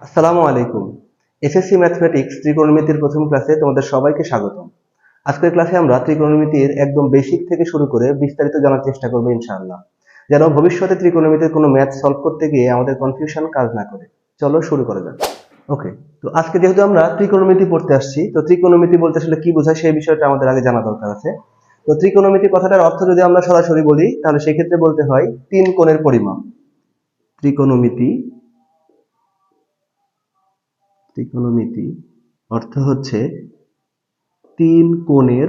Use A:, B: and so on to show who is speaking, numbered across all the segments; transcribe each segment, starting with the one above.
A: আসসালামু আলাইকুম। SSC mathematics ত্রিকোণমিতির প্রথম ক্লাসে তোমাদের সবাইকে স্বাগতম। আজকের ক্লাসে আমরা ত্রিকোণমিতির একদম বেসিক থেকে শুরু করে বিস্তারিত জানার চেষ্টা করব ইনশাআল্লাহ, যেন ভবিষ্যতে ত্রিকোণমিতির কোনো ম্যাথ সলভ করতে গিয়ে আমাদের কনফিউশন কাজ না করে। চলো শুরু করা যাক। ওকে, তো আজকে যেহেতু আমরা ত্রিকোণমিতি পড়তে আসছি, তো ত্রিকোণমিতি বলতে আসলে কি বোঝায় সেই বিষয়টা আমাদের আগে জানা দরকার আছে। তো ত্রিকোণমিতি কথাটার অর্থ যদি আমরা সরাসরি বলি তাহলে সেই ক্ষেত্রে বলতে হয় তিন কোণের পরিমাপ। ত্রিকোণমিতি ত্রিকোণমিতি অর্থ হচ্ছে তিন কোণের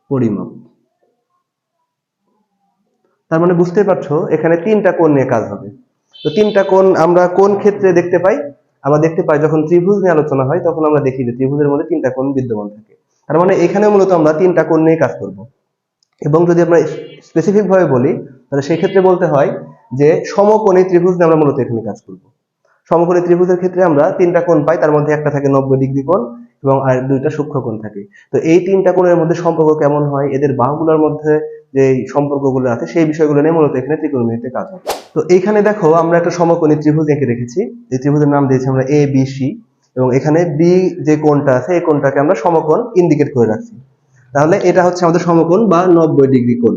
A: পরিমাপ। তার মানে বুঝতে পারছো এখানে তিনটা কোণ নিয়ে কাজ হবে। তো তিনটা কোণ আমরা কোন ক্ষেত্রে দেখতে পাই? আমরা দেখতে পাই যখন ত্রিভুজ নিয়ে আলোচনা হয় তখন আমরা দেখি যে ত্রিভুজের মধ্যে তিনটা কোণ বিদ্যমান থাকে। তার মানে এখানে মূলত আমরা তিনটা কোণ নিয়ে কাজ করব। এবং যদি আমরা স্পেসিফিক ভাবে বলি তাহলে সেই ক্ষেত্রে বলতে হয় যে সমকোণী ত্রিভুজ নিয়ে আমরা মূলত এখানে কাজ করব। সমকোণী ত্রিভুজের ক্ষেত্রে আমরা তিনটা কোণ পাই, তার মধ্যে একটা থাকে 90 ডিগ্রি কোণ এবং আর দুইটা সূক্ষ্ম কোণ থাকে। তো এই তিনটা কোণের মধ্যে সম্পর্ক কেমন হয়, এদের বাহুগুলোর মধ্যে যে সম্পর্কগুলো আছে সেই বিষয়গুলো নিয়ে মূলত এখানে ত্রিকোণমিতিতে কাজ হয়। তো এইখানে দেখো আমরা একটা সমকোণী ত্রিভুজ এঁকে রেখেছি। এই ত্রিভুজের নাম দিয়েছি আমরা এ বি সি, এবং এখানে বি যে কোণটা আছে এই কোণটাকে আমরা সমকোণ ইন্ডিকেট করে রাখছি। তাহলে এটা হচ্ছে আমাদের সমকোণ বা 90 ডিগ্রি কোণ।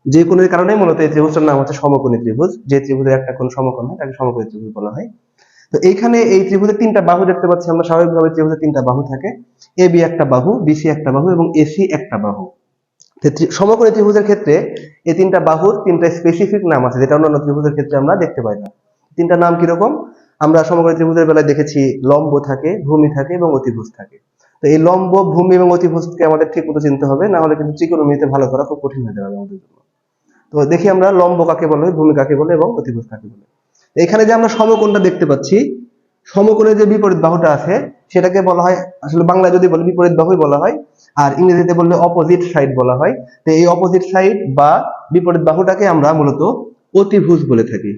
A: যে কোণের কারণে মূলত এই ত্রিভুজটার নাম হচ্ছে সমকোণী ত্রিভুজ। যে ত্রিভুজের একটা কোণ সমকোণ হয় তাকে সমকোণী ত্রিভুজ বলা হয়। তো এইখানে এই ত্রিভুজের তিনটা বাহু দেখতে পাচ্ছি আমরা। স্বাভাবিকভাবে ত্রিভুজের তিনটা বাহু থাকে, এ বি একটা বাহু, বিসি একটা বাহু এবং এসি একটা বাহু। সমকোণী ত্রিভুজের ক্ষেত্রে এই তিনটা বাহুর তিনটা স্পেসিফিক নাম আছে, যেটা অন্যান্য ত্রিভুজের ক্ষেত্রে আমরা দেখতে পাই না। তিনটা নাম কিরকম? আমরা সমকোণী ত্রিভুজের বেলায় দেখেছি লম্ব থাকে, ভূমি থাকে এবং অতিভুজ থাকে। তো এই লম্ব, ভূমি এবং অতিভুজকে আমাদের ঠিক মতো চিনতে হবে, না হলে কিন্তু ত্রিকোণমিতিতে ভালো করা খুব কঠিন হয়ে যাবে আমাদের জন্য। তো দেখি আমরা লম্ব কাকে বলে, ভূমি কাকে বলে এবং অতিভুজ কাকে বলে। এখানে যে আমরা সমকোণটা দেখতে পাচ্ছি, সমকোণের যে বিপরীত বাহুটা আছে সেটাকে বলা হয়, আসলে বাংলায় যদি বলি বিপরীত বাহুই বলা হয়, আর ইংরেজিতে বললে অপোজিট সাইড বলা হয়। তো এই অপোজিট সাইড বা বিপরীত বাহুটাকে আমরা মূলত অতিভুজ বলে থাকি।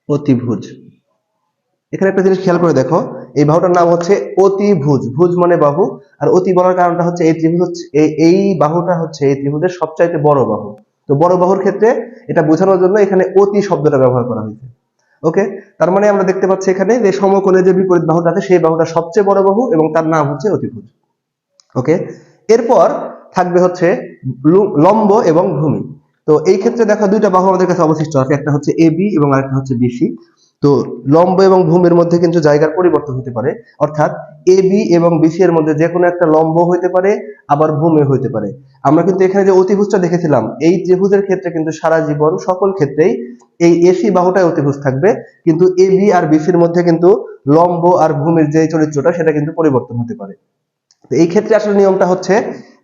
A: অতিভুজ। এখানে একটা জিনিস খেয়াল করে দেখো, এই বাহুটার নাম হচ্ছে অতিভুজ। ভুজ মানে বাহু, আর অতি বলার কারণটা হচ্ছে এই ত্রিভুজ হচ্ছে এই বাহুটা হচ্ছে এই ত্রিভুজের সবচাইতে বড় বাহু। তো বড় বাহুর ক্ষেত্রে এটা বোঝানোর জন্য এখানে অতি শব্দটা ব্যবহার করা হয়েছে। ওকে, তার মানে আমরা দেখতে পাচ্ছি এখানে যে সমকোণের যে বিপরীত বাহুটা আছে সেই বাহুটা সবচেয়ে বড় বাহু এবং তার নাম হচ্ছে অতিভুজ। ওকে, এরপর থাকবে হচ্ছে লম্ব এবং ভূমি। তো এই ক্ষেত্রে দেখো দুইটা বাহু আমাদের কাছে অবশিষ্ট আছে, একটা হচ্ছে এ বি এবং আরেকটা হচ্ছে বিসি। তো লম্ব এবং ভূমির মধ্যে কিন্তু জায়গার পরিবর্তন হতে পারে, অর্থাৎ এ বি এবং বিসি এর মধ্যে যে কোনো একটা লম্ব হইতে পারে, আবার ভূমি হইতে পারে। আমরা কিন্তু এখানে যে অতিভুজটা দেখেছিলাম, এই ত্রিভুজের ক্ষেত্রে কিন্তু সারা জীবন সকল ক্ষেত্রেই এই এসি বাহুটাই অতিভুজ থাকবে, কিন্তু এ বি আর বিসির মধ্যে কিন্তু লম্ব আর ভূমির যে চরিত্রটা সেটা কিন্তু পরিবর্তন হতে পারে। তো এই ক্ষেত্রে আসলে নিয়মটা হচ্ছে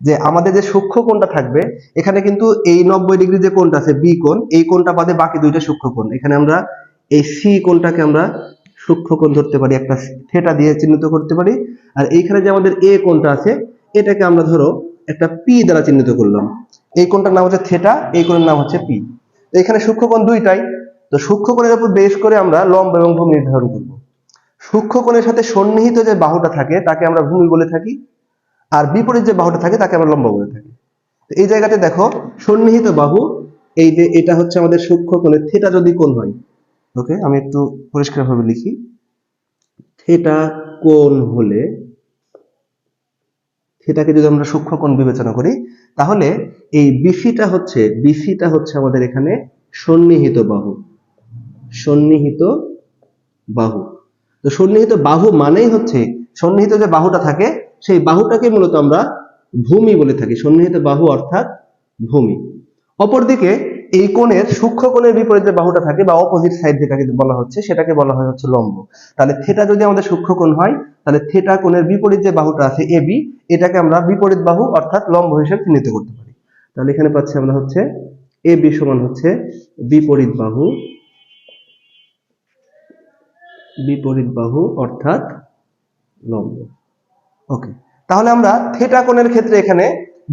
A: যে আমাদের যে সূক্ষ্ম কোণটা থাকবে, এখানে কিন্তু এই 90 ডিগ্রি যে কোণটা আছে বি কোণ, এই কোণটা বাদে বাকি দুইটা সূক্ষ্ম কোণ, এখানে আমরা এই সি কোণটাকে আমরা সূক্ষ্ম কোণ ধরতে পারি, একটা থিটা দিয়ে চিহ্নিত করতে পারি। আর এইখানে যে আমাদের এ কোণটা আছে এটাকে আমরা ধরো একটা পি দ্বারা চিহ্নিত করলাম। এই কোণটার নাম হচ্ছে থিটা, এই কোণের নাম হচ্ছে পি। তো এখানে সূক্ষ্ম কোণ দুইটাই। তো সূক্ষ্ম কোণের উপর বেস করে আমরা লম্ব এবং ভূমি নির্ধারণ করব। সূক্ষ্ম কোণের সাথে সন্নিহিত যে বাহুটা থাকে তাকে আমরা ভূমি বলে থাকি, আর বিপরীত যে বাহুটা থাকে তাকে আমরা লম্ব বলে থাকি। তো এই জায়গাতে দেখো সন্নিহিত বাহু, এই যে এটা হচ্ছে আমাদের সূক্ষ্ম কোণের থিটা যদি কোণ হয়, ওকে আমি একটু পরিষ্কারভাবে লিখি, থিটা কোণ হলে, থিটাকে যদি আমরা সূক্ষ্ম কোণ বিবেচনা করি তাহলে এই বিসিটা হচ্ছে আমাদের এখানে সন্নিহিত বাহু। সন্নিহিত বাহু। তো সন্নিহিত বাহু মানেই হচ্ছে সন্নিহিত যে বাহুটা থাকে সেই বাহুটাকে মূলত আমরা ভূমি বলে থাকি। সন্নিহিত বাহু অর্থাৎ ভূমি। অপরদিকে এই কোণের সূক্ষ্ম কোণের বিপরীত যে বাহুটা থাকে বা অপোজিট সাইড যেটাকে বলা হচ্ছে সেটাকে বলা হয় হচ্ছে লম্ব। তাহলে থিটা যদি আমাদের সূক্ষ্ম কোণ হয় তাহলে থিটা কোণের বিপরীত যে বাহুটা আছে এবি, এটাকে আমরা বিপরীত বাহু অর্থাৎ লম্ব হিসেবে চিহ্নিত করতে পারি। তাহলে এখানে পাচ্ছি আমরা হচ্ছে এবি সমান হচ্ছে বিপরীত বাহু, বিপরীত বাহু অর্থাৎ লম্ব। ওকে, তাহলে আমরা থিটা কোণের ক্ষেত্রে এখানে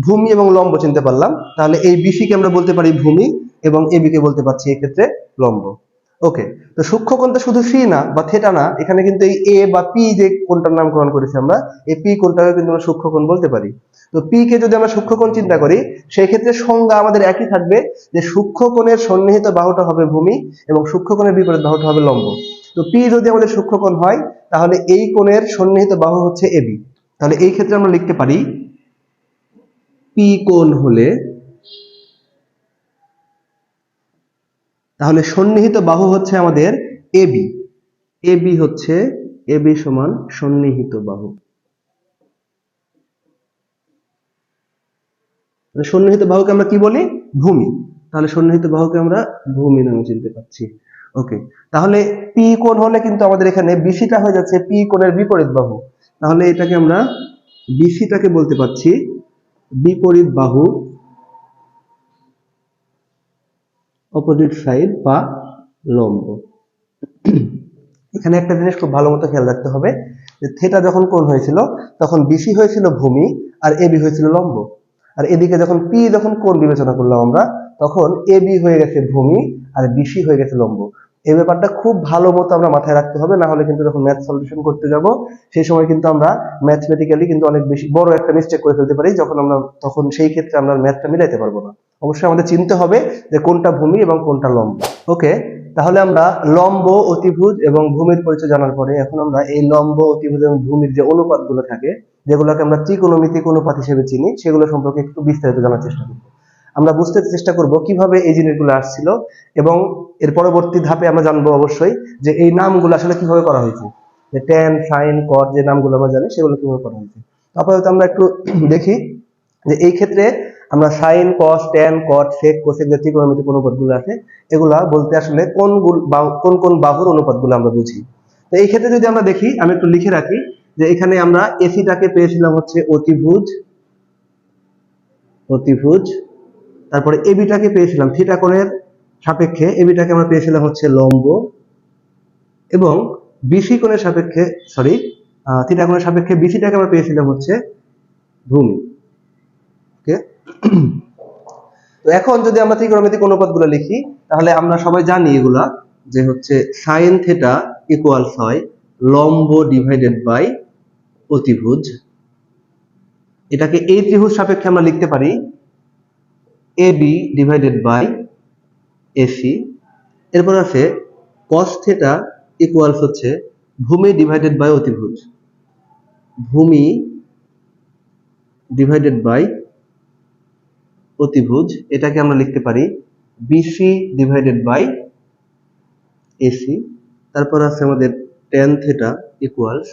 A: ভূমি এবং লম্ব চিনতে পারলাম। তাহলে এই বিসি কে আমরা বলতে পারি ভূমি এবং এবি কে বলতে পারছি এই ক্ষেত্রে লম্ব। ওকে, তো সূক্ষ্ম কোণটা শুধু সি না বা থিটা না, এখানে কিন্তু এই এ বা পি যে কোণটার নামকরণ করেছি আমরা, এই পি কোণটাকে কিন্তু আমরা সূক্ষ্ম কোণ বলতে পারি। তো পি কে যদি আমরা সূক্ষ্মকোণ চিন্তা করি, সেই ক্ষেত্রে সংজ্ঞা আমাদের একই থাকবে যে সূক্ষ্মকোণের সন্নিহিত বাহুটা হবে ভূমি এবং সূক্ষ্মকোণের বিপরীত বাহুটা হবে লম্ব। তো পি যদি আমাদের সূক্ষ্মকোণ হয়, তাহলে এই কোণের সন্নিহিত বাহু হচ্ছে এবি। তাহলে এই ক্ষেত্রে আমরা লিখতে পারি পি কোণ হলে, তাহলে সন্নিহিত বাহু হচ্ছে আমাদের এবি। এবি হচ্ছে এবি সমান সন্নিহিত বাহু। সন্নিহিত বাহুকে আমরা কি বলি? ভূমি। তাহলে সন্নিহিত বাহুকে আমরা ভূমি নামে চিনতে পাচ্ছি। ওকে, তাহলে পি কোণ হলে কিন্তু আমাদের এখানে বিসিটা হয়ে যাচ্ছে পি কোণের বিপরীত বাহু। তাহলে এটাকে আমরা বিসিটাকে বলতে পাচ্ছি বিপরীত বাহু, অপোজিট সাইড বা লম্ব। এখানে একটা জিনিস খুব ভালো মতো খেয়াল রাখতে হবে যে থিটা যখন কোণ হয়েছিল তখন বিসি হয়েছিল ভূমি আর এবি হয়েছিল লম্ব। আর এদিকে যখন পি যখন কোণ বিবেচনা করলাম আমরা, তখন এবি হয়ে গেছে ভূমি আর বিসি হয়ে গেছে লম্ব। এই ব্যাপারটা খুব ভালো মতো আমরা মাথায় রাখতে হবে, না হলে কিন্তু যখন ম্যাথ সলিউশন করতে যাব সেই সময় কিন্তু আমরা ম্যাথমেটিক্যালি কিন্তু অনেক বেশি বড় একটা মিস্টেক করে ফেলতে পারি, তখন সেই ক্ষেত্রে আমরা ম্যাথটা মিলাইতে পারবো না। অবশ্যই আমাদের চিনতে হবে যে কোনটা ভূমি এবং কোনটা লম্ব। ওকে, তাহলে আমরা লম্ব, অতিভুজ এবং ভূমির পরিচয় জানার পরে এখন আমরা এই লম্ব, অতিভুজ এবং ভূমির যে অনুপাতগুলো থাকে, যেগুলোকে আমরা ত্রিকোণমিতিক অনুপাত হিসেবে চিনি, সেগুলো সম্পর্কে একটু বিস্তারিত জানার চেষ্টা করব। আমরা বুঝতে চেষ্টা করব কিভাবে এই জিনিসগুলো আসছিল এবং এর পরবর্তী ধাপে আমরা জানবো অবশ্যই যে এই নামগুলো আসলে কিভাবে করা হয়েছে, যে ট্যান, সাইন, কট যে নামগুলো আমরা জানি সেগুলো কিভাবে করা হয়েছে। আপাতত আমরা একটু দেখি যে এই ক্ষেত্রে আমরা সাইন, কস, ট্যান, কট, সেক, কোসেক যে ত্রিকোণমিতিক অনুপাতগুলো আছে, এগুলা বলতে আসলে কোন কোন বাহুর অনুপাতগুলো আমরা বুঝি। তো এই ক্ষেত্রে যদি আমরা দেখি, আমি একটু লিখে রাখি যে এখানে আমরা এসিটাকে পেয়েছিলাম হচ্ছে অতিভুজ, অতিভুজ। তারপরে এবিটাকে পেয়েছিলাম থিটা কোণের সাপেক্ষে, এবিটাকে আমরা পেয়েছিলাম হচ্ছে লম্ব, এবং বিসি কোণের সাপেক্ষে থিটা কোণের সাপেক্ষে বিসিটাকে আমরা পেয়েছিলাম হচ্ছে ভূমি। ওকে, তো এখন যদি আমরা ত্রিকোণমিতিক অনুপাতগুলো লিখি, তাহলে আমরা সবাই জানি এগুলা যে হচ্ছে সাইন থিটা ইকুয়ালস হয় লম্ব ডিভাইডেড বাই অতিভুজ। এটাকে এই ত্রিভুজ সাপেক্ষে আমরা লিখতে পারি এবি ডিভাইডেড বাই এসি। এরপর আছে কস থিটা ইকুয়ালস হচ্ছে ভূমি ডিভাইডেড বাই অতিভুজ, ভূমি ডিভাইডেড বাই অতিভুজ। এটাকে আমরা লিখতে পারি বিসি ডিভাইডেড বাই এসি। তারপর আছে আমাদের ট্যান থিটা ইকুয়ালস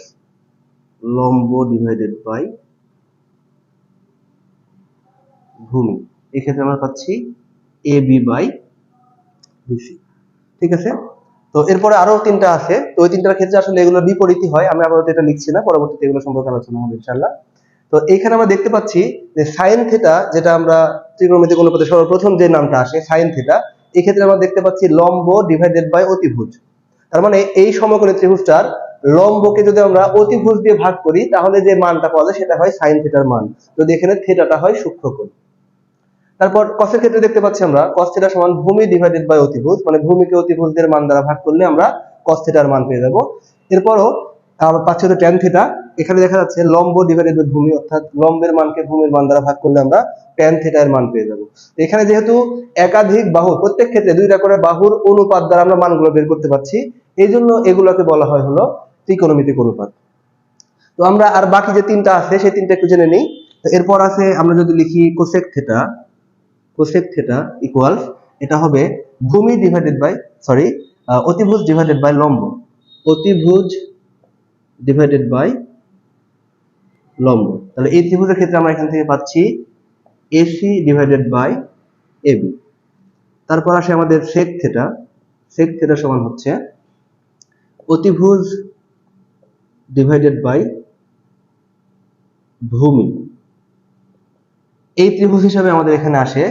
A: লম্ব ডিভাইডেড বাই ভূমি। এক্ষেত্রে আমরা পাচ্ছি এবি বাই বিসি। ঠিক আছে, তো এরপরে আরো তিনটা আছে, তো ওই তিনটার ক্ষেত্রে আসলে এগুলো বিপরীতই হয়, আমি আপাতত এটা লিখছি না, পরবর্তীতে এগুলো সম্পর্কে আলোচনা হবে ইনশাআল্লাহ। তো এইখানে আমরা দেখতে পাচ্ছি যে সাইন থিটা, যেটা আমরা ত্রিকোণমিতিক অনুপাতে সর্বপ্রথম যে নামটা আসে সাইন থিটা, এই ক্ষেত্রে আমরা দেখতে পাচ্ছি লম্ব ডিভাইডেড বাই অতিভুজ। তার মানে এই সমকোণী ত্রিভুজটার লম্বকে যদি আমরা অতিভুজ দিয়ে ভাগ করি, তাহলে যে মানটা পাওয়া যায় সেটা হয় সাইন থিটার মান, যদি এখানে থিটাটা হয় সূক্ষ্মকোণ। তারপর কসের ক্ষেত্রে দেখতে পাচ্ছি আমরা কস থিটা সমান ভূমি ডিভাইডেড বাই অতিভুজ, মানে ভূমিকে অতিভুজের মান দ্বারা ভাগ করলে আমরা কস থিটার মান পেয়ে যাব। এরপরও আমরা পাচ্ছি হচ্ছে ট্যান থিটা, এখানে দেখা যাচ্ছে লম্ব ডিভাইডেড বাই ভূমি, অর্থাৎ লম্বের মানকে ভূমির মান দ্বারা ভাগ করলে আমরা ট্যান থিটা এর মান পেয়ে যাব। এখানে যেহেতু একাধিক বাহু, প্রত্যেক ক্ষেত্রে দুইটা করে বাহুর অনুপাত দ্বারা আমরা মানগুলো বের করতে পারছি, এই জন্য এগুলোকে বলা হয় হলো ত্রিকোণমিতিক অনুপাত। তো আমরা আর বাকি যে তিনটা আছে সেই তিনটা একটু জেনে নিই। তো এরপর আছে আমরা যদি লিখি cosec theta, cosec theta equals, এটা হবে ভূমি ডিভাইডেড বাই অতিভুজ ডিভাইডেড বাই লম্ব, অতিভুজ ডিভাইডেড বাই লম্ব। তাহলে এই ত্রিভুজের ক্ষেত্রে আমরা এখান থেকে পাচ্ছি এসি ডিভাইডেড বাই এবি। তারপর আসে আমাদের সেক থিটা, সেক থিটা সমান হচ্ছে অতিভুজ ডিভাইডেড বাই ভূমি। এই ত্রিভুজ হিসাবে আমাদের এখানে আসে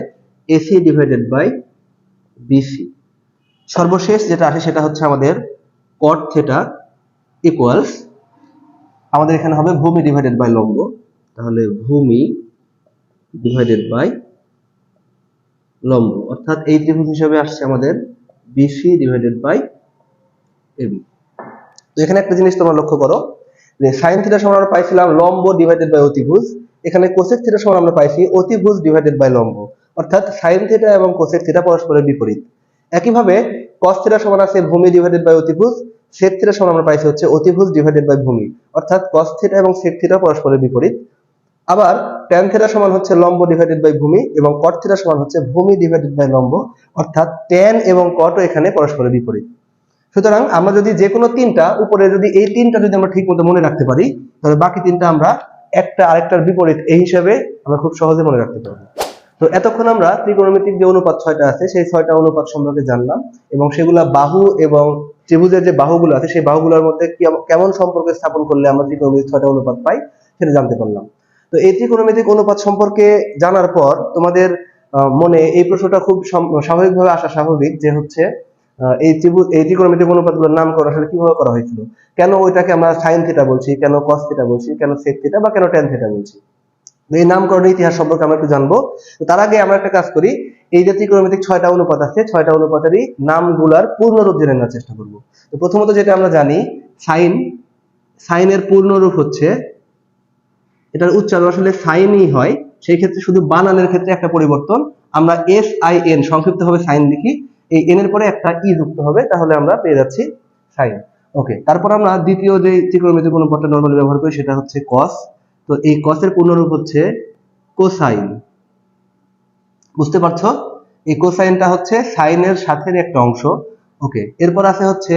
A: এসি ডিভাইডেড বাই বিসি। সর্বশেষ যেটা আসে সেটা হচ্ছে আমাদের কট থিটা ইকুয়ালস, আমাদের এখানে হবে ভূমি ডিভাইডেড বাই লম্ব, তাহলে ভূমি ডিভাইডেড বাই লম্ব, অর্থাৎ এই ত্রিভুজ হিসাবে আসছে আমাদের বিসি ডিভাইডেড বাই এবি। তো এখানে একটা জিনিস তোমরা লক্ষ্য করো যে সাইন থিটা সমান আমরা পাইছিলাম লম্ব ডিভাইডেড বাই অতিভুজ, এখানে কোসেক থিটা সমান আমরা পাইছি অতিভুজ ডিভাইডেড বাই লম্ব, অর্থাৎ সাইন থিটা এবং কোসেক থিটা পরস্পরের বিপরীত। একইভাবে কস থিটা সমান আছে ভূমি ডিভাইডেড বাই অতিভুজ, সেক থিটা সমান আমরা পাইছি হচ্ছে অতিভুজ ডিভাইডেড বাই ভূমি, অর্থাৎ কস থিটা এবং সেক থিটা পরস্পরের বিপরীত। আবার ট্যান থিটা সমান হচ্ছে লম্ব ডিভাইডেড বাই ভূমি এবং কট থিটা সমান হচ্ছে ভূমি ডিভাইডেড বাই লম্ব, অর্থাৎ ট্যান এবং কটও এখানে পরস্পরের বিপরীত। সুতরাং আমরা যদি যে কোনো তিনটা উপরে যদি এই তিনটা যদি আমরা ঠিক মতো মনে রাখতে পারি, তাহলে বাকি তিনটা আমরা একটা আরেকটার বিপরীত এই হিসাবে আমরা খুব সহজে মনে রাখতে পারবো। তো এতক্ষণ আমরা ত্রিকোণমিতিক যে অনুপাত 6টা আছে সেই 6টা অনুপাত সম্পর্কে জানলাম এবং সেগুলা বাহু এবং ত্রিভুজের যে বাহুগুলো আছে সেই বাহুগুলোর মধ্যে কেমন সম্পর্ক স্থাপন করলে আমরা ত্রিকোণমিতিক 6টা অনুপাত পাই সেটা জানতে পারলাম। তো এই ত্রিকোণমিতিক অনুপাত সম্পর্কে জানার পর তোমাদের মনে এই প্রশ্নটা খুব স্বাভাবিকভাবে আসা স্বাভাবিক যে হচ্ছে এই ত্রিকোণমিতিক অনুপাতগুলোর নামকরণ আসলে কিভাবে করা হয়েছিল, কেন ওইটাকে আমরা সাইন থিটা বলছি, কেন কস থিটা বলছি, কেন সেক থিটা বা কেন ট্যান থিটা বলছি। এই নামকরণের ইতিহাস সম্পর্কে আমরা একটু জানবো। তো তার আগে আমরা একটা কাজ করি, এই যে ত্রিকোণমিতিক 6টা অনুপাত আছে 6টা অনুপাতেরই নামগুলার পূর্ণরূপ জেনে নেওয়ার চেষ্টা করব। তো প্রথমত যেটা আমরা জানি সাইনের পূর্ণরূপ হচ্ছে, এটার উচ্চারণ আসলে সাইনই হয়, সেই ক্ষেত্রে শুধু বানানের ক্ষেত্রে একটা পরিবর্তন, আমরা SIN সংক্ষিপ্ত ভাবে সাইন লিখি, এই এন এর পরে একটা ই যুক্ত হবে, তাহলে আমরা পেয়ে যাচ্ছি সাইন। ওকে, তারপর আমরা দ্বিতীয় যে ত্রিকোণমিতিক অনুপাতটা নরমালি ব্যবহার করি সেটা হচ্ছে কস। তো এই কসের পূর্ণরূপ হচ্ছে কোসাইন। বুঝতে পারছো, এই কোসাইনটা হচ্ছে সাইনের সাথে একটা অংশ। ওকে, এরপর আছে হচ্ছে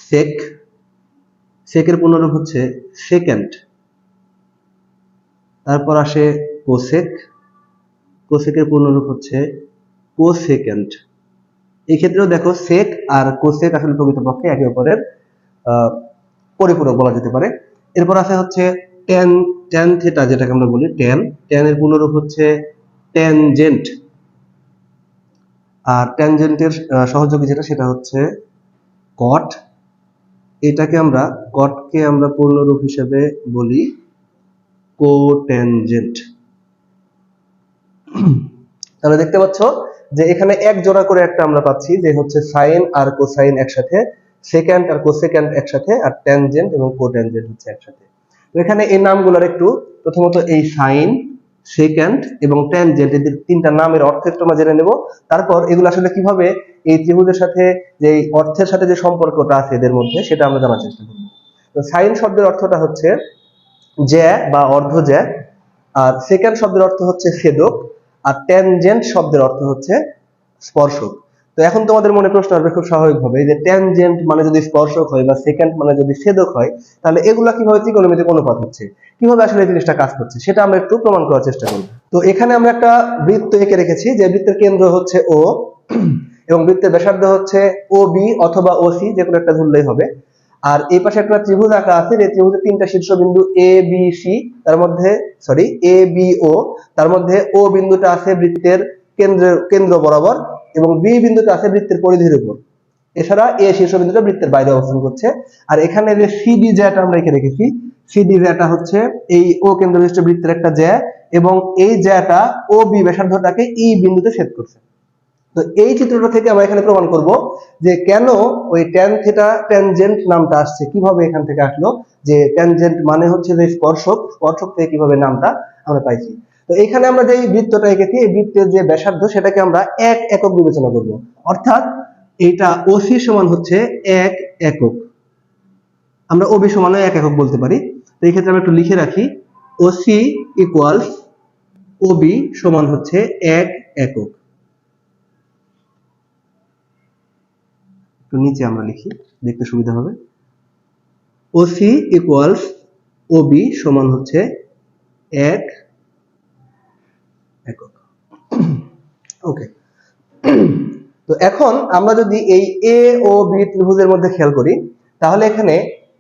A: সেক, সেকের পূর্ণরূপ হচ্ছে সেকেন্ড। তারপর আসে কোসেক, কোসেকের পূর্ণরূপ হচ্ছে কোসেকেন্ড। এই ক্ষেত্রেও দেখো সেক আর কোসেক আসলে প্রকৃতপক্ষে একে অপরের পরিপূরক বলা যেতে পারে। এরপর আছে হচ্ছে ট্যান থিটা, যেটাকে আমরা বলি ট্যানের পূর্ণরূপ হচ্ছে ট্যানজেন্ট, আর ট্যানজেন্টের সহযোগী যেটা সেটা হচ্ছে কট। কটকে আমরা পূর্ণরূপ হিসেবে বলি কোট্যানজেন্ট। তাহলে দেখতে পাচ্ছ যে এখানে এক জোড়া করে একটা আমরা পাচ্ছি যে হচ্ছে সাইন আর কোসাইন একসাথে, সেকেন্ড আর কোসেকেন্ড একসাথে, আর ট্যানজেন্ট এবং কোট্যানজেন্ট হচ্ছে একসাথে। তো এখানে এই নামগুলোর একটু প্রথমত এই সাইন, সেকেন্ড এবং ট্যানজেন্ট এই তিনটা নামের অর্থ একটু আমরা জেনে নেব, তারপর এগুলো আসলে কিভাবে এই ত্রিভুজের সাথে যে অর্থের সাথে যে সম্পর্কটা আছে এদের মধ্যে সেটা আমরা জানার চেষ্টা করব। তো সাইন শব্দের অর্থটা হচ্ছে জ্যা বা অর্ধ জ্যা, আর সেকেন্ড শব্দের অর্থ হচ্ছে ছেদক, আর ট্যানজেন্ট শব্দের অর্থ হচ্ছে স্পর্শক। তো এখন তোমাদের মনে প্রশ্ন আসবে খুব স্বাভাবিকভাবে যে ট্যানজেন্ট মানে যদি স্পর্শক হয় বা সেকেন্ড মানে যদি ছেদক হয়, তাহলে এগুলা কিভাবে ত্রিকোণমিতিক অনুপাত হচ্ছে, কিভাবে আসলে এই জিনিসটা কাজ করছে সেটা আমরা একটু প্রমাণ করার চেষ্টা করব। তো এখানে আমরা একটা বৃত্ত এঁকে রেখেছি, যে বৃত্তের কেন্দ্র হচ্ছে ও এবং বৃত্তের ব্যাসার্ধ হচ্ছে OB অথবা OC, যে কোনো একটা ধরলেই হবে। আর এই পাশে একটা ত্রিভুজ আঁকা আছে, এই ত্রিভুজের তিনটা শীর্ষবিন্দু ABO, তার মধ্যে O বিন্দুটা আছে বৃত্তের কেন্দ্র বরাবর এবং B বিন্দুটা আছে বৃত্তের পরিধির উপর। এছাড়া A শীর্ষবিন্দুটা বৃত্তের বাইরে অবস্থান করছে। আর এখানে যে CD জ্যাটা আমরা এঁকে রেখেছি, CD জ্যাটা হচ্ছে এই O কেন্দ্রবিশিষ্ট বৃত্তের একটা জ্যা এবং এই জ্যাটা OB ব্যাসার্ধটাকে E বিন্দুতে ছেদ করছে। তো এই চিত্রটা থেকে আমরা এখানে প্রমাণ করব যে কেন ওই ট্যান থিটা ট্যানজেন্ট নামটা আসছে, কিভাবে এখান থেকে আসলো, যে ট্যানজেন্ট মানে হচ্ছে যে স্পর্শক, স্পর্শক থেকে কিভাবে নামটা আমরা পাইছি। তো এখানে আমরা যে বৃত্তটা এঁকেছি, এই বৃত্তের যে ব্যাসার্ধ সেটাকে আমরা 1 একক বিবেচনা করব, অর্থাৎ এইটা OC সমান হচ্ছে 1 একক, আমরা OB সমান 1 একক বলতে পারি। তো এই ক্ষেত্রে আমরা একটু লিখে রাখি, OC ইকুয়ালস OB সমান হচ্ছে 1 একক। তো নিচে আমরা লিখি, দেখতে সুবিধা হবে, OC ইকুয়ালস OB সমান হচ্ছে 1 একক। ওকে, তো এখন আমরা যদি এই A ও B ত্রিভুজের মধ্যে খেয়াল করি, তাহলে এখানে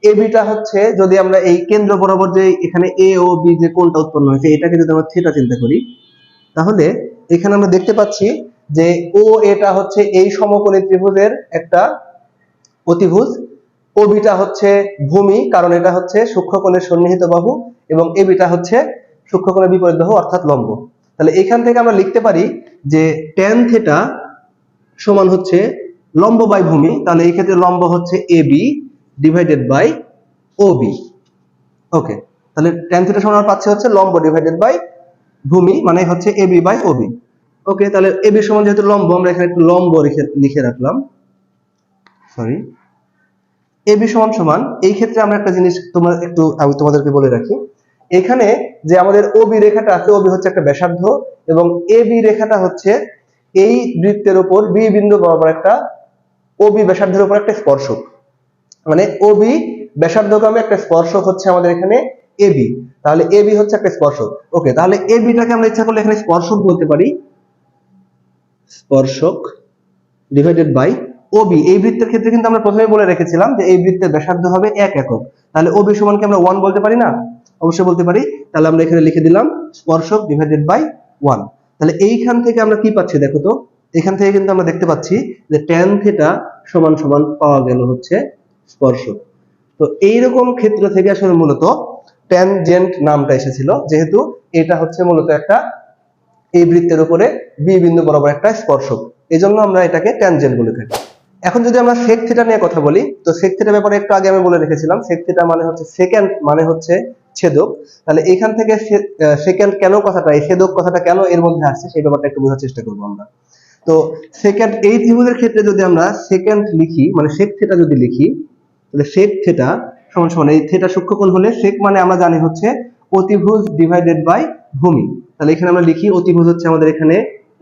A: AB টা হচ্ছে, যদি আমরা এই কেন্দ্র বরাবর যে এখানে A ও B যে কোণটা উৎপন্ন হয়েছে এটাকে যদি আমরা থিটা চিন্তা করি, তাহলে এখানে আমরা দেখতে পাচ্ছি যে OA টা হচ্ছে এই সমকোণী ত্রিভুজের একটা অতিভুজ, OB টা হচ্ছে ভূমি, কারণ এটা হচ্ছে সূক্ষ্মকোণের সন্নিহিত বাহু, এবং AB টা হচ্ছে সূক্ষ্মকোণের বিপরীত বাহু অর্থাৎ লম্ব। তাহলে এখান থেকে আমরা লিখতে পারি যে ট্যান থিটা সমান হচ্ছে লম্ব বাই ভূমি, তাহলে এই ক্ষেত্রে লম্ব হচ্ছে AB ডিভাইডেড বাই OB। ওকে, তাহলে tan থিটা সমান আমরা পাচ্ছি হচ্ছে লম্ব ডিভাইডেড বাই ভূমি, মানে হচ্ছে এবি বাই ওবি। ওকে, তাহলে এবি সমান যেহেতু লম্ব, আমরা এখানে একটু লম্ব লিখে রাখলাম, সরি। এবি সমান সমান, এই ক্ষেত্রে আমরা একটা জিনিস আমি তোমাদেরকে বলে রাখি, এখানে যে আমাদের ওবি রেখাটা আছে, ওবি হচ্ছে একটা ব্যাসার্ধ, এবং এবি রেখাটা হচ্ছে এই বৃত্তের উপর বি বিন্দু বরাবর একটা, ওবি ব্যাসার্ধের উপর একটা স্পর্শক, মানে ওবি ব্যাসার্ধগামী একটা স্পর্শক হচ্ছে আমাদের এখানে এবি। তাহলে এবি হচ্ছে একটা স্পর্শক। ওকে, তাহলে এবিটাকে আমরা ইচ্ছা করলে এখানে স্পর্শক বলতে পারি, স্পর্শক ডিভাইডেড বাই ওবি। এই বৃত্তের ক্ষেত্রে কিন্তু আমরা প্রথমে বলে রেখেছিলাম যে এই বৃত্তের ব্যাসার্ধ হবে 1 একক। তাহলে ওবি সমানকে আমরা 1 বলতে পারি না? অবশ্যই বলতে পারি। তাহলে আমরা এখানে লিখে দিলাম স্পর্শক ডিভাইডেড বাই 1। তাহলে এইখান থেকে আমরা কি পাচ্ছি দেখো তো, এখান থেকে কিন্তু আমরা দেখতে পাচ্ছি যে tan থিটা সমান সমান পাওয়া গেল হচ্ছে স্পর্শক। তো এইরকম ক্ষেত্র থেকে আসলে মূলত ট্যানজেন্ট নামটা এসেছিল, যেহেতু এটা হচ্ছে মূলত একটা এই বৃত্তের উপরে বি বিন্দু বরাবর একটা স্পর্শক, এজন্য আমরা এটাকে ট্যানজেন্ট বলে থাকি। এখন যদি আমরা সেক থিটা নিয়ে কথা বলি, তো সেক থিটার ব্যাপারে একটু আগে আমি বলে রেখেছিলাম, সেক থিটা মানে হচ্ছে সেকেন্ড, মানে হচ্ছে ছেদক। তাহলে এখান থেকে সেকেন্ড কেন কথাটা, এই ছেদক কথাটা কেন এর মধ্যে আসছে, সেই ব্যাপারটা একটু বোঝার চেষ্টা করবো আমরা। তো সেকেন্ড, এই ত্রিভুজের ক্ষেত্রে যদি আমরা সেকেন্ড লিখি, মানে সেক থিটা যদি লিখি, তাহলে সেক থিটা সমান সমান, এই থিটা সূক্ষ্মকোণ হলে সেক মানে আমরা জানি হচ্ছে অতিভুজ ডিভাইডেড বাই ভূমি। তাহলে এখানে আমরা লিখি অতিভুজ হচ্ছে আমাদের এখানে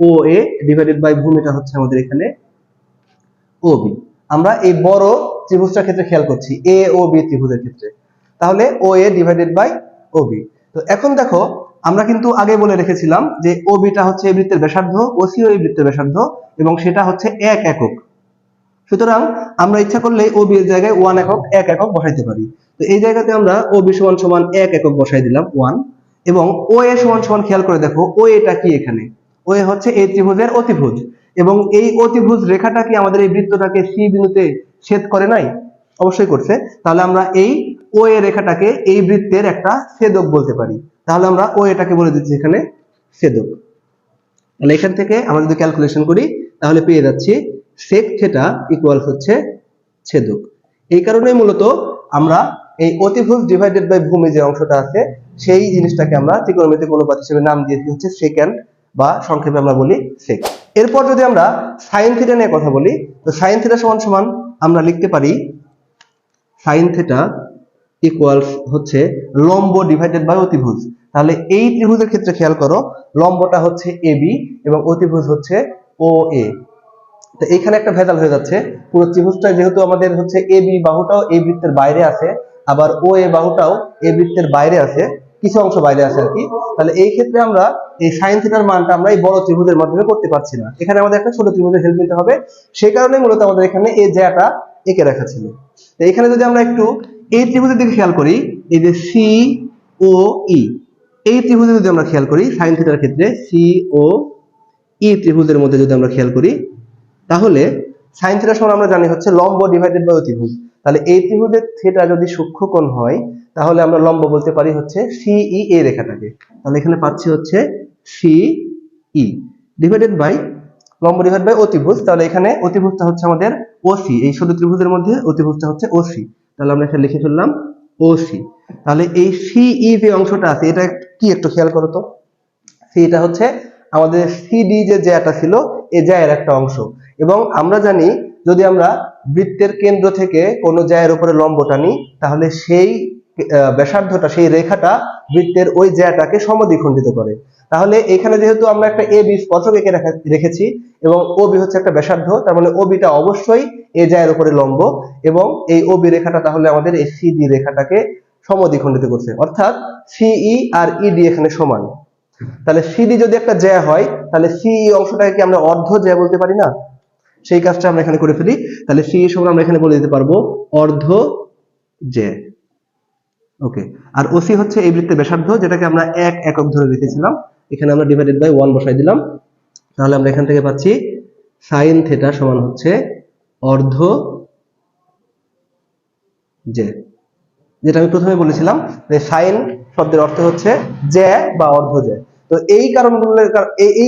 A: ও এ ডিভাইডেড বাই ভূমিটা হচ্ছে আমাদের এখানে ওবি। আমরা এই বড় ত্রিভুজটার ক্ষেত্রে খেয়াল করছি, এ ও বি ত্রিভুজের ক্ষেত্রে। তাহলে ও এ ডিভাইডেড বাই ওবি। তো এখন দেখো, আমরা কিন্তু আগে বলে রেখেছিলাম যে ওবিটা হচ্ছে এই বৃত্তের ব্যাসার্ধ, ওসিও এই বৃত্তের ব্যাসার্ধ, এবং সেটা হচ্ছে 1 একক। সুতরাং আমরা ইচ্ছা করলে ওবি এর জায়গায় 1 একক 1 একক বসাইতে পারি। তো এই জায়গাতে আমরা ওবি সমান সমান 1 একক বসাই দিলাম 1, এবং ও এ সমান সমান, খেয়াল করে দেখো ও এটা কি, এখানে ও এ হচ্ছে এই ত্রিভুজের অতিভুজ, এবং এই অতিভুজ রেখাটা কি আমাদের এই বৃত্তটাকে সি বিন্দুতে ছেদ করে নাই? অবশ্যই করছে। তাহলে আমরা এই ও এ রেখাটাকে এই বৃত্তের একটা ছেদক বলতে পারি। তাহলে আমরা ও এটাকে বলে দিচ্ছি এখানে ছেদক। তাহলে এখান থেকে আমরা যদি ক্যালকুলেশন করি, তাহলে পেয়ে যাচ্ছি সেক থিটা ইকুয়াল হচ্ছে ছেদক। এই কারণেই মূলত আমরা এই অতিভুজ ডিভাইডেড বাই ভূমি যে অংশটা আছে, সেই জিনিসটাকে আমরা ত্রিকোণমিতিক অনুপাত হিসেবে নাম দিয়েছি হচ্ছে সেকেন্ড, বা সংক্ষেপে আমরা বলি সেক। এরপর যদি আমরা সাইন থিটা নিয়ে কথা বলি, তো সাইন থিটা সমান সমান আমরা লিখতে পারি সাইন থিটা ইকুয়ালস হচ্ছে লম্ব ডিভাইডেড বাই অতিভুজ। তাহলে এই ত্রিভুজের ক্ষেত্রে খেয়াল করো, লম্বটা হচ্ছে এবি এবং অতিভুজ হচ্ছে ও এ। তো এখানে একটা ভেজাল হয়ে যাচ্ছে, পুরো ত্রিভুজটা যেহেতু আমাদের হচ্ছে এবি বাহুটাও এই বৃত্তের বাইরে আছে, আবার ও এ বাহুটাও এই বৃত্তের বাইরে আছে, কিছু অংশ বাইরে আছে আর কি। তাহলে এই ক্ষেত্রে আমরা এই সাইন থিটার মানটা আমরা এই বড় ত্রিভুজের মাধ্যমে করতে পারছি না, এখানে আমাদের একটা ছোট ত্রিভুজের হেল্প নিতে হবে। সেই কারণে মূলত আমাদের এখানে এই জ্যাটা এঁকে রাখা ছিল। তো এখানে যদি আমরা একটু এই ত্রিভুজের দিকে খেয়াল করি, এই যে সি ও ই, এই ত্রিভুজে যদি আমরা খেয়াল করি সাইন থিটার ক্ষেত্রে সি ও ই ত্রিভুজের মধ্যে যদি আমরা খেয়াল করি, তাহলে সাইন থিটা সমান আমরা জানি হচ্ছে লম্ব ডিভাইডেড বাই অতিভুজ। তাহলে এই ত্রিভুজের থিটা যদি সূক্ষ্মকোণ হয়, তাহলে আমরা লম্ব বলতে পারি হচ্ছে সিই এই রেখাটাকে। তাহলে এখানে পাচ্ছি হচ্ছে সিই ডিভাইডেড বাই লম্ব ডিভাইড বাই অতিভুজ। তাহলে এখানে অতিভুজটা হচ্ছে আমাদের ওসি, এই ছোট ত্রিভুজের মধ্যে অতিভুজটা হচ্ছে ওসি। তাহলে আমরা এখানে লিখে ফেললাম ওসি। তাহলে এই সিই যে অংশটা আছে, এটা কি একটু খেয়াল করো তো, এটা হচ্ছে আমাদের সিডি যে জ্যাটা ছিল, এই জ্যায়ের একটা অংশ। এবং আমরা জানি যদি আমরা বৃত্তের কেন্দ্র থেকে কোনো জ্যায়ের উপরে লম্ব টানি, তাহলে সেই ব্যাসার্ধটা, সেই রেখাটা বৃত্তের ওই জ্যাটাকে সমদ্বিখণ্ডিত করে। তাহলে এখানে যেহেতু আমরা একটা এ বি স্পর্শক এঁকে রেখেছি, এবং ও বি হচ্ছে একটা ব্যাসার্ধ, তার মানে ও বিটা অবশ্যই এই জ্যায়ের উপরে লম্ব, এবং এই ও বি রেখাটা তাহলে আমাদের এই সিডি রেখাটাকে সমদ্বিখণ্ডিত করছে, অর্থাৎ সিই আর ইডি এখানে সমান। তাহলে সিডি যদি একটা জ্যা হয়, তাহলে সিই অংশটাকে কি আমরা অর্ধ জ্যা বলতে পারি না? সেই কাজটা আমরা এখানে করে ফেলি। তাহলে সিই সমান আমরা এখানে বলে দিতে পারবো অর্ধ জ্যা। ওকে, আর ওসি হচ্ছে এই বৃত্তের ব্যাসার্ধ, যেটাকে আমরা 1 একক ধরে রেখেছিলাম, এখানে আমরা ডিভাইডেড বাই 1 বসাই দিলাম। তাহলে আমরা এখান থেকে পাচ্ছি সাইন থিটা সমান হচ্ছে অর্ধ জ্যা। যেটা আমি প্রথমে বলেছিলাম যে সাইন শব্দের অর্থ হচ্ছে জ্যা বা অর্ধ জ্যা। তো এই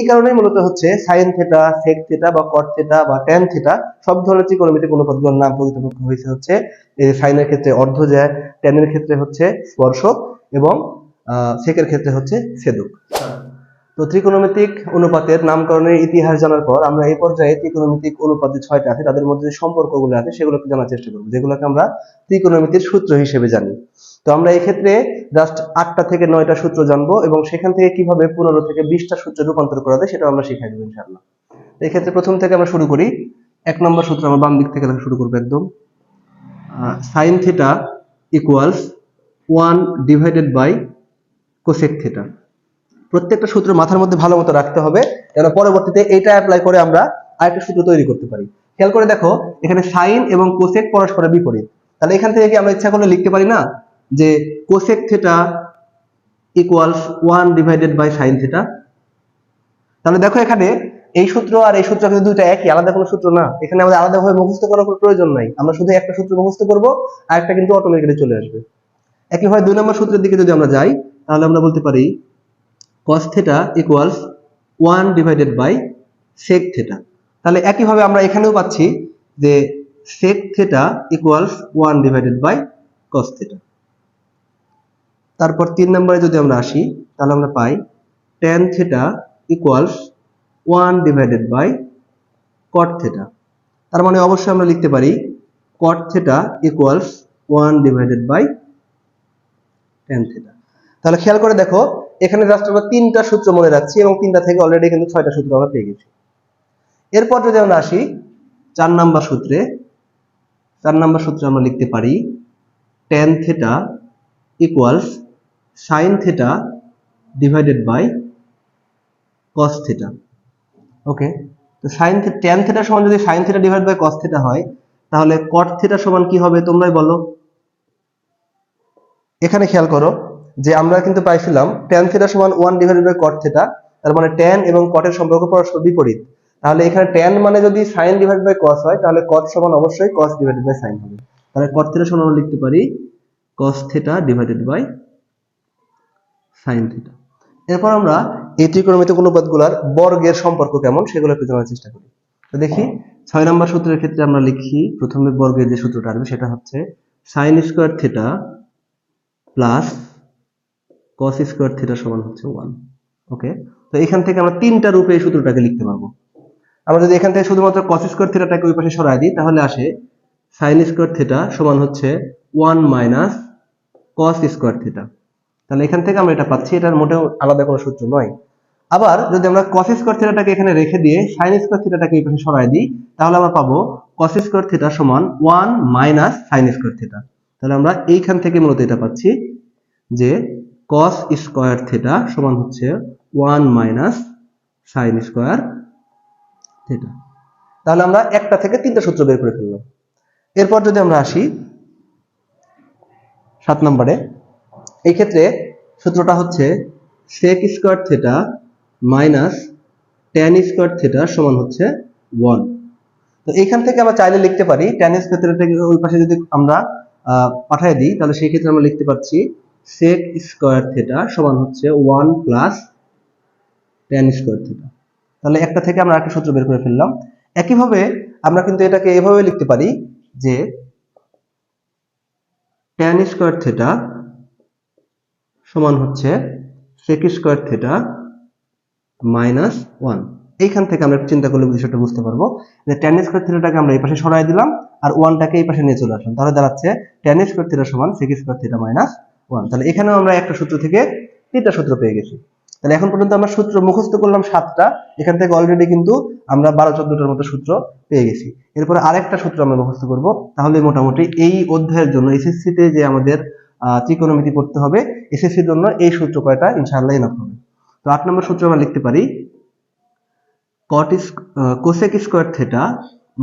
A: কারণেই মূলত হচ্ছে সাইন থিটা, সেক থিটা বা কট থিটা বা ট্যান থিটা সব ধরনের ত্রিকোণমিতিক অনুপাতগুলোর নাম প্রকৃতপক্ষে হয়েছে হচ্ছে এই সাইনের ক্ষেত্রে অর্ধ জ্যা, ট্যানের ক্ষেত্রে হচ্ছে স্পর্শক, এবং সেকের ক্ষেত্রে হচ্ছে ছেদক। তো ত্রিকোণমিতিক অনুপাতের নামকরণের ইতিহাস জানার পর আমরা এই পর্যায়ে ত্রিকোণমিতিক অনুপাত যে 6টা আছে তাদের মধ্যে যে সম্পর্কগুলো আছে সেগুলোকে জানার চেষ্টা করব, যেগুলোকে আমরা ত্রিকোণমিতির সূত্র হিসেবে জানি। তো আমরা এই ক্ষেত্রে জাস্ট 8টা থেকে 9টা সূত্র জানবো এবং সেখান থেকে কিভাবে 15 থেকে 20টা সূত্রে রূপান্তর করা যায় সেটা আমরা শিখাই দেবো ইনশাআল্লাহ। এই ক্ষেত্রে প্রথম থেকে আমরা শুরু করি। 1 নম্বর সূত্র আমরা বাম দিক থেকে লেখা শুরু করবো একদম। sin theta equals 1 divided by cosec theta. প্রত্যেকটা সূত্র মাথার মধ্যে ভালো মতো রাখতে হবে, যেন পরবর্তীতে এটা অ্যাপ্লাই করে আমরা আরেকটা সূত্র তৈরি করতে পারি। খেয়াল করে দেখো, এখানে সাইন এবং কোসেক পরস্পরের বিপরীত। তাহলে এখান থেকে কি আমরা ইচ্ছা করলে লিখতে পারি না যে cosec theta equals 1 divided by sine theta? তাহলে দেখো এখানে এই সূত্র আর এই সূত্র কিন্তু দুইটা একই, আলাদা কোনো সূত্র না। এখানে আমাদের আলাদাভাবে মুখস্থ করার কোনো প্রয়োজন নাই, আমরা শুধু একটা সূত্র মুখস্থ করব আর একটা কিন্তু অটোমেটিক্যালি চলে আসবে। একইভাবে 2 নম্বর সূত্রের দিকে যদি আমরা যাই তাহলে আমরা বলতে পারি cos theta equals 1 divided by sec theta. তাহলে একইভাবে আমরা এখানেও পাচ্ছি যে sec theta equals 1 divided by cos theta. তারপর 3 নম্বরে যদি আমরা আসি তাহলে আমরা পাই tan theta equals 1 divided by cot theta. তার মানে অবশ্যই আমরা লিখতে পারি cot theta equals 1 divided by tan theta. তাহলে খেয়াল করে দেখো, এখানে জাস্ট আমরা 3টা সূত্র মনে রাখছি এবং 3টা থেকে অলরেডি কিন্তু 6টা সূত্র আমরা পেয়ে গেছি। এরপর যদি আমরা আসি 4 নাম্বার সূত্রে, 4 নাম্বার সূত্রে আমরা লিখতে পারি tan theta equals sin theta divided by cos theta. Okay, তো tan থিটা সমান যদি sin theta divide by cos theta হয় তাহলে cot থিটা সমান কি হবে তোমরাই বলো। এখানে খেয়াল করো যে আমরা কিন্তু পাইছিলাম tan থিটা সমান 1 ডিভাইডেড বাই cot থিটা, তার মানে tan এবং cot এর সম্পর্ক পরস্পর বিপরীত। তাহলে এখানে tan মানে যদি sin ডিভাইড বাই cos হয় তাহলে cot সমান অবশ্যই cos ডিভাইডেড বাই sin হবে। তাহলে cot থিটা সমান আমরা লিখতে পারি cos theta divided by sin theta. এরপর আমরা এই ত্রিকোণমিতিক অনুপাতগুলোর বর্গের সম্পর্ক কেমন সেগুলো একটু জানার চেষ্টা করি। তো দেখি 6 নম্বর সূত্রের ক্ষেত্রে আমরা লিখি প্রথমে বর্গের যে সূত্রটা আসবে সেটা হচ্ছে sin square theta plus cos square theta সমান হচ্ছে 1। ওকে, তো এখান থেকে আমরা 3টা রূপে এই সূত্রটাকে লিখতে পারবো। আমরা যদি এখান থেকে শুধুমাত্র cos স্কয়ার থিটাটাকে ওই পাশে সরায় দিই তাহলে আসে sin স্কয়ার থিটা সমান হচ্ছে 1 মাইনাস cos স্কয়ার থিটা। তাহলে এখান থেকে আমরা এটা পাচ্ছি, এটার মোটেও আলাদা কোনো সূত্র নয়। আবার যদি আমরা cos স্কয়ার থিটাটাকে এখানে রেখে দিয়ে sin স্কয়ার থিটাটাকে এই পাশে সরায় দিই তাহলে আমরা পাবো cos স্কয়ার থিটা সমান 1 মাইনাস sin স্কয়ার থিটা। তাহলে আমরা এইখান থেকে মূলত এটা পাচ্ছি যে cos স্কয়ার থিটা সমান হচ্ছে 1 মাইনাস sin স্কয়ার থিটা। তাহলে আমরা একটা থেকে 3টা সূত্র বের করে ফেললাম। এরপর যদি আমরা আসি 7 নম্বরে, এই ক্ষেত্রে সূত্রটা হচ্ছে sec square theta minus tan square theta সমান হচ্ছে 1। তো এইখান থেকে আমরা চাইলে লিখতে পারি tan স্কয়ার থিটাটাকে ওই পাশে যদি আমরা পাঠিয়ে দিই তাহলে সেই ক্ষেত্রে আমরা লিখতে পারছি sec স্কয়ার থিটা সমান হচ্ছে 1 প্লাস tan স্কয়ার থিটা। তাহলে একটা থেকে আমরা একটা সূত্র বের করে ফেললাম। একইভাবে আমরা কিন্তু এটাকে এভাবে লিখতে পারি যে tan স্কয়ার থিটা সমান হচ্ছে sec স্কয়ার থিটা মাইনাস 1। এইখান থেকে আমরা চিন্তা করলে বিষয়টা বুঝতে পারবো যে tan স্কয়ার থিটাটাকে আমরা এই পাশে সরাই দিলাম আর 1টাকে এই পাশে নিয়ে চলে আসলাম, তাহলে দাঁড়াচ্ছে tan স্কয়ার থিটা সমান sec স্কয়ার থিটা মাইনাস 1। তাহলে এখানেও আমরা একটা সূত্র থেকে 3টা সূত্র পেয়ে গেছি। তাহলে এখন পর্যন্ত আমরা সূত্র মুখস্থ করলাম 7টা, এখান থেকে অলরেডি কিন্তু আমরা 12-14টার মতো সূত্র পেয়ে গেছি। এরপরে আরেকটা সূত্র আমরা মুখস্থ করব, তাহলে মোটামুটি এই অধ্যায়ের জন্য এসএসসি তে যে আমাদের ত্রিকোণমিতি পড়তে হবে এসএসসির জন্য এই সূত্র কয়টা ইনশাআল্লাহ এনাফ হবে। তো 8 নম্বর সূত্র আমরা লিখতে পারি cosec square theta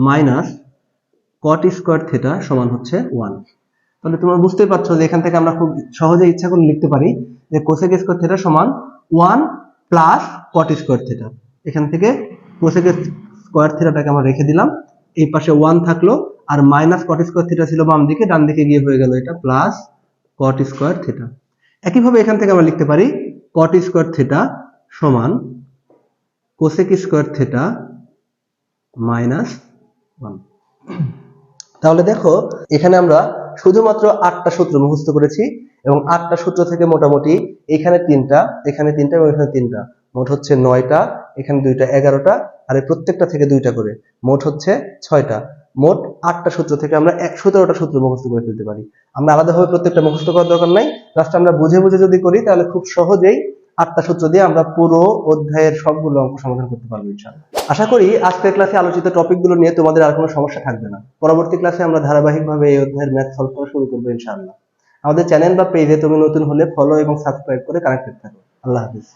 A: minus cot square theta সমান হচ্ছে 1। তাহলে তোমরা বুঝতেই পারছো যে এখান থেকে আমরা খুব সহজে ইচ্ছা করে লিখতে পারি যে cosec স্কয়ার থিটা সমান 1 প্লাস cot স্কয়ার থিটা। এখান থেকে cosec স্কয়ার থিটাটাকে আমরা রেখে দিলাম, এই পাশে 1 থাকলো আর মাইনাস cot স্কয়ার থিটা ছিল বাম দিকে, ডান দিকে গিয়ে হয়ে গেল এটা প্লাস cot স্কয়ার থিটা। একইভাবে এখান থেকে আমরা লিখতে পারি cot স্কয়ার থিটা সমান cosec স্কয়ার থিটা মাইনাস 1। তাহলে দেখো এখানে আমরা শুধুমাত্র 8টা সূত্র মুখস্থ করেছি এবং 8টা সূত্র থেকে মোটামুটি এখানে 3টা, এখানে 3টা এবং এখানে 3টা, মোট হচ্ছে 9টা, এখানে 2টা, 11টা, আর এই প্রত্যেকটা থেকে 2টা করে, মোট হচ্ছে 6টা। মোট 8টা সূত্র থেকে আমরা 17টা সূত্র মুখস্থ করে ফেলতে পারি। আমরা আলাদাভাবে প্রত্যেকটা মুখস্থ করার দরকার নাই, জাস্ট আমরা বুঝে বুঝে যদি করি তাহলে খুব সহজেই 8টা সূত্র দিয়ে আমরা পুরো অধ্যায়ের সবগুলো অঙ্ক সমাধান করতে পারবো ইনশাআল্লাহ। আশা করি আজকের ক্লাসে আলোচিত টপিকগুলো নিয়ে তোমাদের আর কোনো সমস্যা থাকবে না। পরবর্তী ক্লাসে আমরা ধারাবাহিকভাবে এই অধ্যায়ের ম্যাথ সলভ করা শুরু করবো ইনশাআল্লাহ। আমাদের চ্যানেল বা পেজে তুমি নতুন হলে ফলো এবং সাবস্ক্রাইব করে কানেক্টেড থাকো। আল্লাহ হাফিজ।